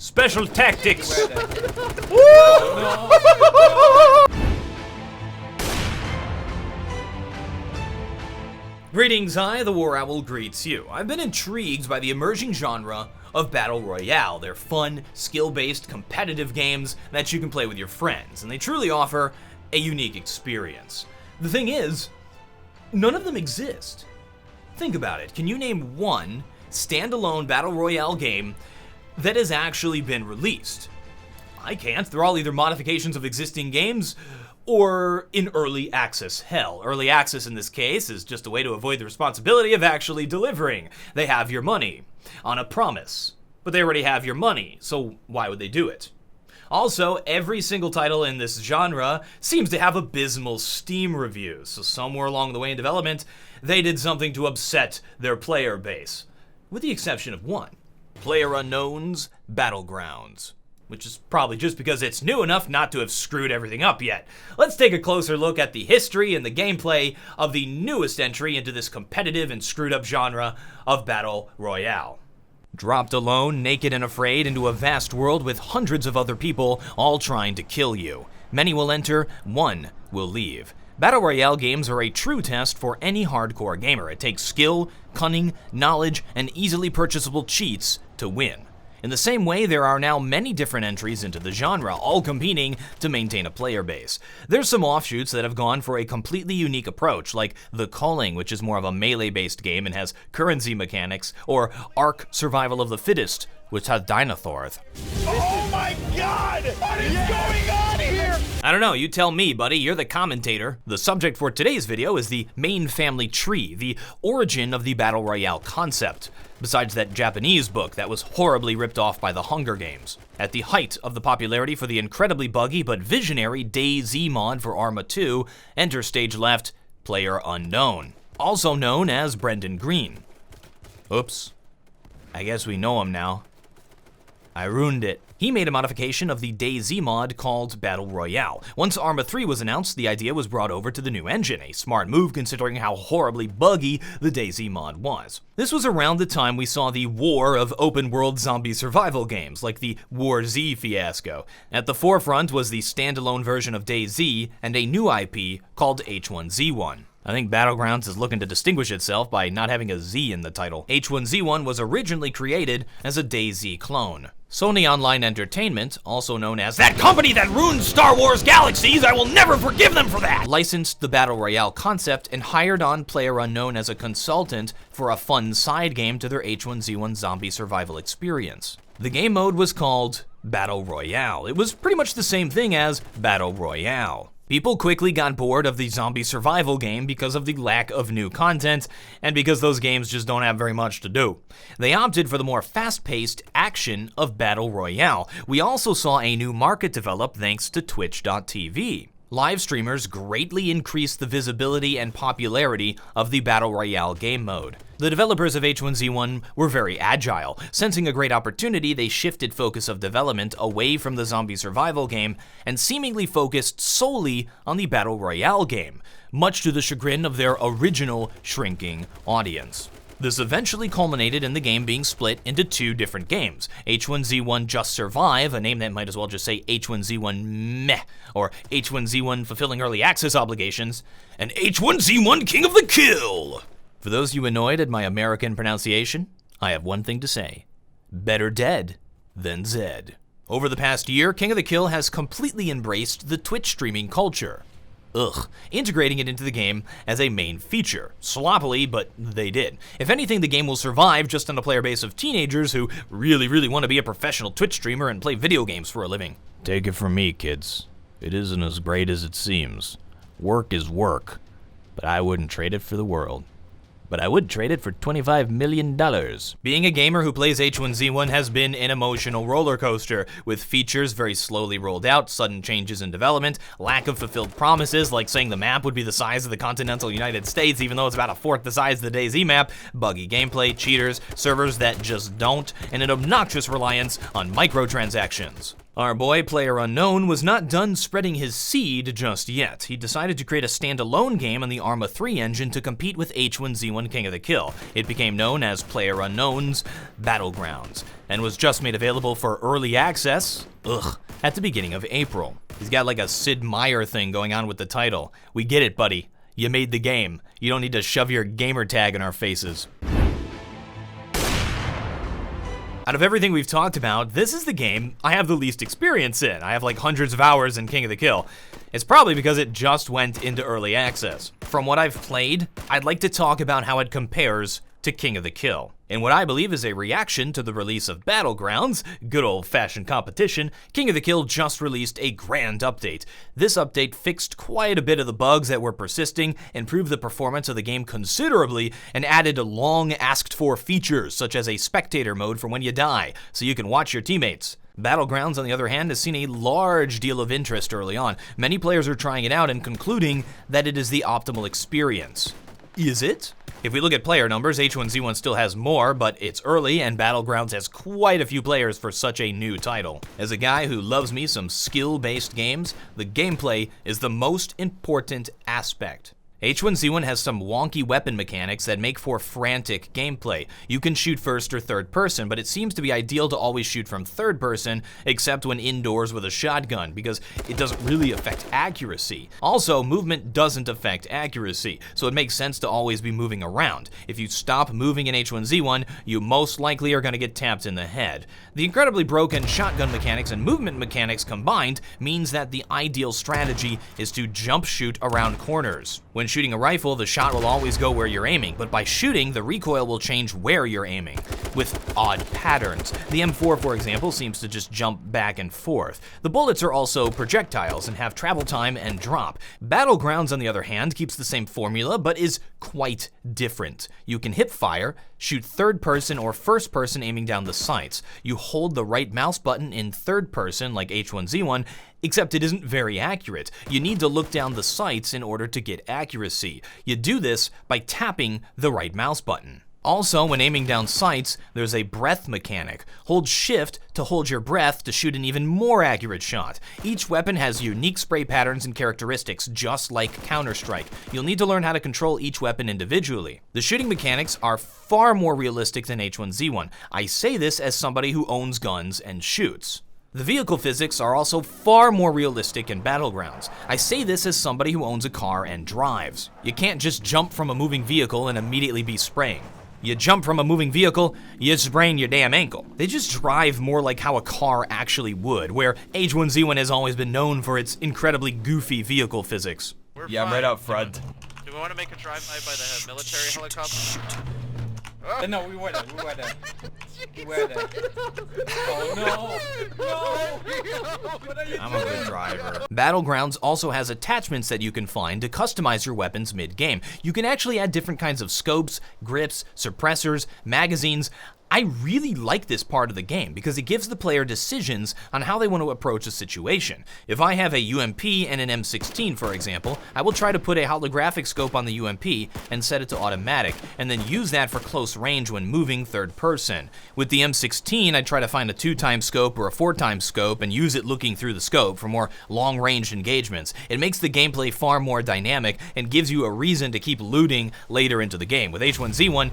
Special tactics. Greetings, TheWarOwl greets you. I've been intrigued by the emerging genre of Battle Royale. They're fun, skill-based, competitive games that you can play with your friends, and they truly offer a unique experience. The thing is, none of them exist. Think about it. Can you name one standalone Battle Royale game that has actually been released? I can't. They're all either modifications of existing games or in early access hell. Early access in this case is just a way to avoid the responsibility of actually delivering. They have your money on a promise, but they already have your money, so why would they do it? Also, every single title in this genre seems to have abysmal Steam reviews, so somewhere along the way in development, they did something to upset their player base, with the exception of one: PLAYERUNKNOWN's Battlegrounds, which is probably just because it's new enough not to have screwed everything up yet. Let's take a closer look at the history and the gameplay of the newest entry into this competitive and screwed up genre of Battle Royale. Dropped alone, naked and afraid into a vast world with hundreds of other people all trying to kill you. Many will enter, one will leave. Battle Royale games are a true test for any hardcore gamer. It takes skill, cunning, knowledge, and easily purchasable cheats to win. In the same way, there are now many different entries into the genre, all competing to maintain a player base. There's some offshoots that have gone for a completely unique approach, like The Calling, which is more of a melee-based game and has currency mechanics, or Ark Survival of the Fittest, which has dinosaurs. Oh my god! What is going on here? I don't know, you tell me, buddy, you're the commentator. The subject for today's video is the main family tree, the origin of the Battle Royale concept, besides that Japanese book that was horribly ripped off by the Hunger Games. At the height of the popularity for the incredibly buggy but visionary DayZ mod for Arma 2, enter stage left, PLAYERUNKNOWN, also known as Brendan Green. Oops, I guess we know him now. I ruined it. He made a modification of the DayZ mod called Battle Royale. Once Arma 3 was announced, the idea was brought over to the new engine, a smart move considering how horribly buggy the DayZ mod was. This was around the time we saw the war of open-world zombie survival games, like the War Z fiasco. At the forefront was the standalone version of DayZ and a new IP called H1Z1. I think Battlegrounds is looking to distinguish itself by not having a Z in the title. H1Z1 was originally created as a DayZ clone. Sony Online Entertainment, also known as that company that ruined Star Wars Galaxies, I will never forgive them for that, licensed the Battle Royale concept and hired on PLAYERUNKNOWN as a consultant for a fun side game to their H1Z1 zombie survival experience. The game mode was called Battle Royale. It was pretty much the same thing as Battle Royale. People quickly got bored of the zombie survival game because of the lack of new content, and because those games just don't have very much to do. They opted for the more fast-paced action of Battle Royale. We also saw a new market develop thanks to Twitch.tv. Live streamers greatly increased the visibility and popularity of the Battle Royale game mode. The developers of H1Z1 were very agile. Sensing a great opportunity, they shifted focus of development away from the zombie survival game and seemingly focused solely on the Battle Royale game, much to the chagrin of their original shrinking audience. This eventually culminated in the game being split into two different games. H1Z1 Just Survive, a name that might as well just say H1Z1 Meh, or H1Z1 Fulfilling Early Access Obligations, and H1Z1 King of the Kill. For those you annoyed at my American pronunciation, I have one thing to say: better dead than Zed. Over the past year, King of the Kill has completely embraced the Twitch streaming culture. Integrating it into the game as a main feature. Sloppily, but they did. If anything, the game will survive just on a player base of teenagers who really want to be a professional Twitch streamer and play video games for a living. Take it from me, kids. It isn't as great as it seems. Work is work, but I wouldn't trade it for the world. But I would trade it for $25 million. Being a gamer who plays H1Z1 has been an emotional roller coaster, with features very slowly rolled out, sudden changes in development, lack of fulfilled promises, like saying the map would be the size of the continental United States, even though it's about a fourth the size of the DayZ map, buggy gameplay, cheaters, servers that just don't, and an obnoxious reliance on microtransactions. Our boy, PLAYERUNKNOWN, was not done spreading his seed just yet. He decided to create a standalone game on the Arma 3 engine to compete with H1Z1 King of the Kill. It became known as PLAYERUNKNOWN's Battlegrounds, and was just made available for early access, at the beginning of April. He's got like a Sid Meier thing going on with the title. We get it, buddy. You made the game. You don't need to shove your gamer tag in our faces. Out of everything we've talked about, this is the game I have the least experience in. I have like hundreds of hours in King of the Kill. It's probably because it just went into early access. From what I've played, I'd like to talk about how it compares to King of the Kill. In what I believe is a reaction to the release of Battlegrounds, good old-fashioned competition, King of the Kill just released a grand update. This update fixed quite a bit of the bugs that were persisting, improved the performance of the game considerably, and added long-asked-for features, such as a spectator mode for when you die, so you can watch your teammates. Battlegrounds, on the other hand, has seen a large deal of interest early on. Many players are trying it out and concluding that it is the optimal experience. Is it? If we look at player numbers, H1Z1 still has more, but it's early, and Battlegrounds has quite a few players for such a new title. As a guy who loves me some skill-based games, the gameplay is the most important aspect. H1Z1 has some wonky weapon mechanics that make for frantic gameplay. You can shoot first or third person, but it seems to be ideal to always shoot from third person, except when indoors with a shotgun, because it doesn't really affect accuracy. Also, movement doesn't affect accuracy, so it makes sense to always be moving around. If you stop moving in H1Z1, you most likely are going to get tapped in the head. The incredibly broken shotgun mechanics and movement mechanics combined means that the ideal strategy is to jump shoot around corners. When shooting a rifle, the shot will always go where you're aiming, but by shooting, the recoil will change where you're aiming, with odd patterns. The M4, for example, seems to just jump back and forth. The bullets are also projectiles and have travel time and drop. Battlegrounds, on the other hand, keeps the same formula, but is quite different. You can hip fire, shoot third person or first person aiming down the sights. You hold the right mouse button in third person, like H1Z1, except it isn't very accurate. You need to look down the sights in order to get accuracy. You do this by tapping the right mouse button. Also, when aiming down sights, there's a breath mechanic. Hold shift to hold your breath to shoot an even more accurate shot. Each weapon has unique spray patterns and characteristics, just like Counter-Strike. You'll need to learn how to control each weapon individually. The shooting mechanics are far more realistic than H1Z1. I say this as somebody who owns guns and shoots. The vehicle physics are also far more realistic in Battlegrounds. I say this as somebody who owns a car and drives. You can't just jump from a moving vehicle and immediately be spraying. You jump from a moving vehicle, you sprain your damn ankle. They just drive more like how a car actually would, where H1Z1 has always been known for its incredibly goofy vehicle physics. Yeah, I'm right out front. Do we want to make a drive-by by the military helicopter? No, we were there. Oh no! What are you I'm a good driver. Battlegrounds also has attachments that you can find to customize your weapons mid-game. You can actually add different kinds of scopes, grips, suppressors, magazines. I really like this part of the game because it gives the player decisions on how they want to approach a situation. If I have a UMP and an M16, for example, I will try to put a holographic scope on the UMP and set it to automatic, and then use that for close range when moving third person. With the M16, I try to find a 2x scope or a 4x scope and use it looking through the scope for more long-range engagements. It makes the gameplay far more dynamic and gives you a reason to keep looting later into the game. With H1Z1,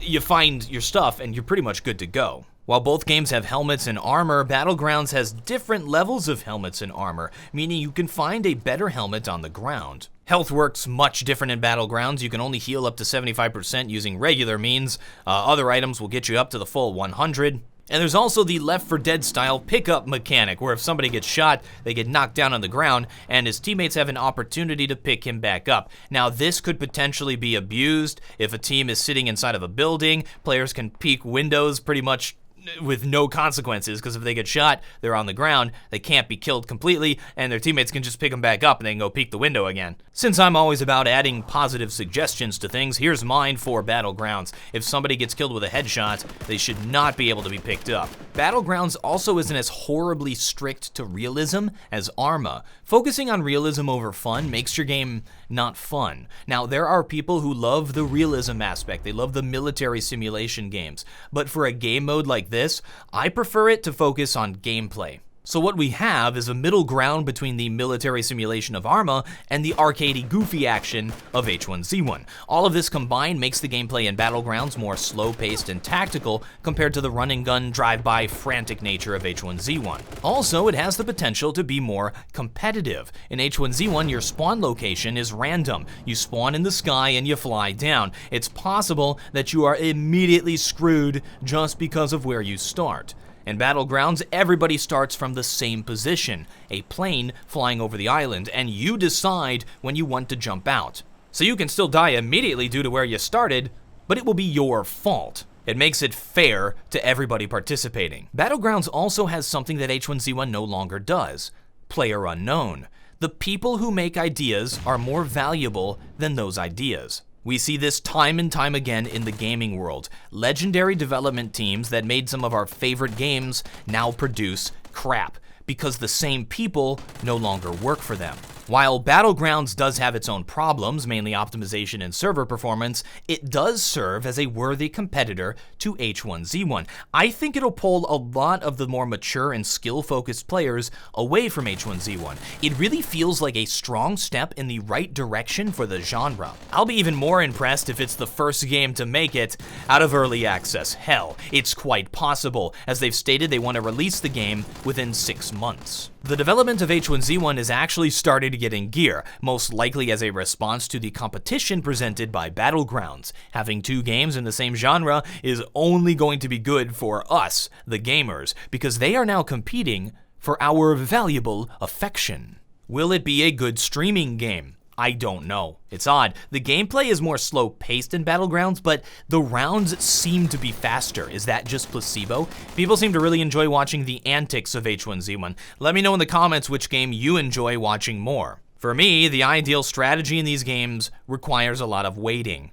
you find your stuff and you're pretty much good to go. While both games have helmets and armor, Battlegrounds has different levels of helmets and armor, meaning you can find a better helmet on the ground. Health works much different in Battlegrounds. You can only heal up to 75% using regular means. Other items will get you up to the full 100. And there's also the Left 4 Dead style pickup mechanic, where if somebody gets shot, they get knocked down on the ground, and his teammates have an opportunity to pick him back up. Now, this could potentially be abused. If a team is sitting inside of a building, players can peek windows pretty much with no consequences, because if they get shot, they're on the ground, they can't be killed completely, and their teammates can just pick them back up and they can go peek the window again. Since I'm always about adding positive suggestions to things, here's mine for Battlegrounds. If somebody gets killed with a headshot, they should not be able to be picked up. Battlegrounds also isn't as horribly strict to realism as Arma. Focusing on realism over fun makes your game not fun. Now, there are people who love the realism aspect, they love the military simulation games, but for a game mode like this, I prefer it to focus on gameplay. So what we have is a middle ground between the military simulation of Arma and the arcadey goofy action of H1Z1. All of this combined makes the gameplay in Battlegrounds more slow-paced and tactical compared to the run-and-gun, drive-by, frantic nature of H1Z1. Also, it has the potential to be more competitive. In H1Z1, your spawn location is random. You spawn in the sky and you fly down. It's possible that you are immediately screwed just because of where you start. In Battlegrounds, everybody starts from the same position, a plane flying over the island, and you decide when you want to jump out. So you can still die immediately due to where you started, but it will be your fault. It makes it fair to everybody participating. Battlegrounds also has something that H1Z1 no longer does: player unknown. The people who make ideas are more valuable than those ideas. We see this time and time again in the gaming world. Legendary development teams that made some of our favorite games now produce crap because the same people no longer work for them. While Battlegrounds does have its own problems, mainly optimization and server performance, it does serve as a worthy competitor to H1Z1. I think it'll pull a lot of the more mature and skill-focused players away from H1Z1. It really feels like a strong step in the right direction for the genre. I'll be even more impressed if it's the first game to make it out of early access. Hell, it's quite possible, as they've stated they want to release the game within 6 months. The development of H1Z1 is actually starting to get in gear, most likely as a response to the competition presented by Battlegrounds. Having 2 games in the same genre is only going to be good for us, the gamers, because they are now competing for our valuable affection. Will it be a good streaming game? I don't know. It's odd. The gameplay is more slow-paced in Battlegrounds, but the rounds seem to be faster. Is that just placebo? People seem to really enjoy watching the antics of H1Z1. Let me know in the comments which game you enjoy watching more. For me, the ideal strategy in these games requires a lot of waiting,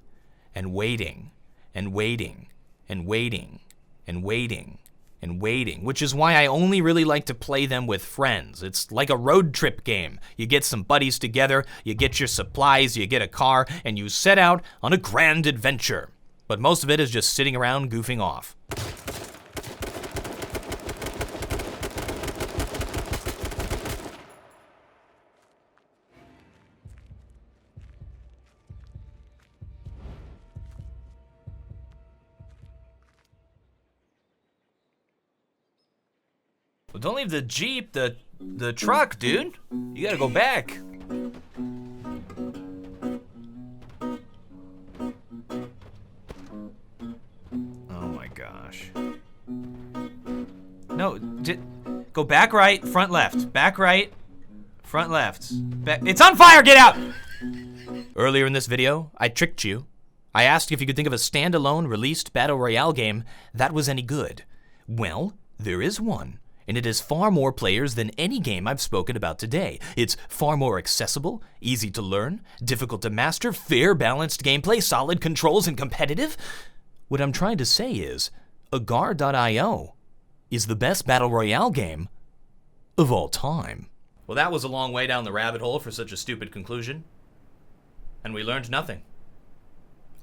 and waiting, and waiting, and waiting, and waiting, and waiting, which is why I only really like to play them with friends. It's like a road trip game. You get some buddies together, you get your supplies, you get a car, and you set out on a grand adventure. But most of it is just sitting around goofing off. Well, don't leave the Jeep, the truck, dude. You gotta go back. Oh my gosh. No, go back right, front left. Back right, front left. It's on fire, get out! Earlier in this video, I tricked you. I asked if you could think of a standalone released Battle Royale game that was any good. Well, there is one. And it has far more players than any game I've spoken about today. It's far more accessible, easy to learn, difficult to master, fair, balanced gameplay, solid controls, and competitive. What I'm trying to say is, Agar.io is the best Battle Royale game of all time. Well, that was a long way down the rabbit hole for such a stupid conclusion. And we learned nothing.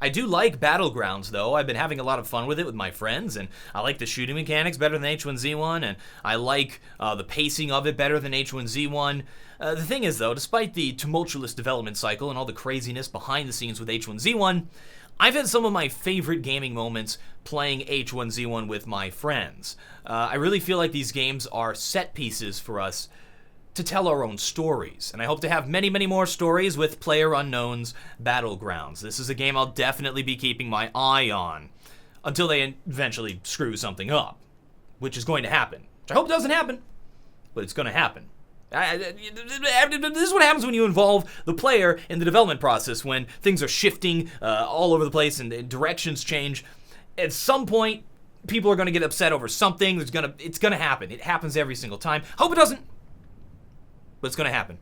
I do like Battlegrounds, though. I've been having a lot of fun with it with my friends, and I like the shooting mechanics better than H1Z1, and I like the pacing of it better than H1Z1. The thing is, though, despite the tumultuous development cycle and all the craziness behind the scenes with H1Z1, I've had some of my favorite gaming moments playing H1Z1 with my friends. I really feel like these games are set pieces for us to tell our own stories, and I hope to have many, many more stories with PLAYERUNKNOWN's Battlegrounds. This is a game I'll definitely be keeping my eye on until they eventually screw something up, which is going to happen. Which I hope doesn't happen, but it's going to happen. This is what happens when you involve the player in the development process, when things are shifting all over the place and directions change. At some point, people are going to get upset over something. It's going to happen. It happens every single time. Hope it doesn't. But it's gonna happen.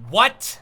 What?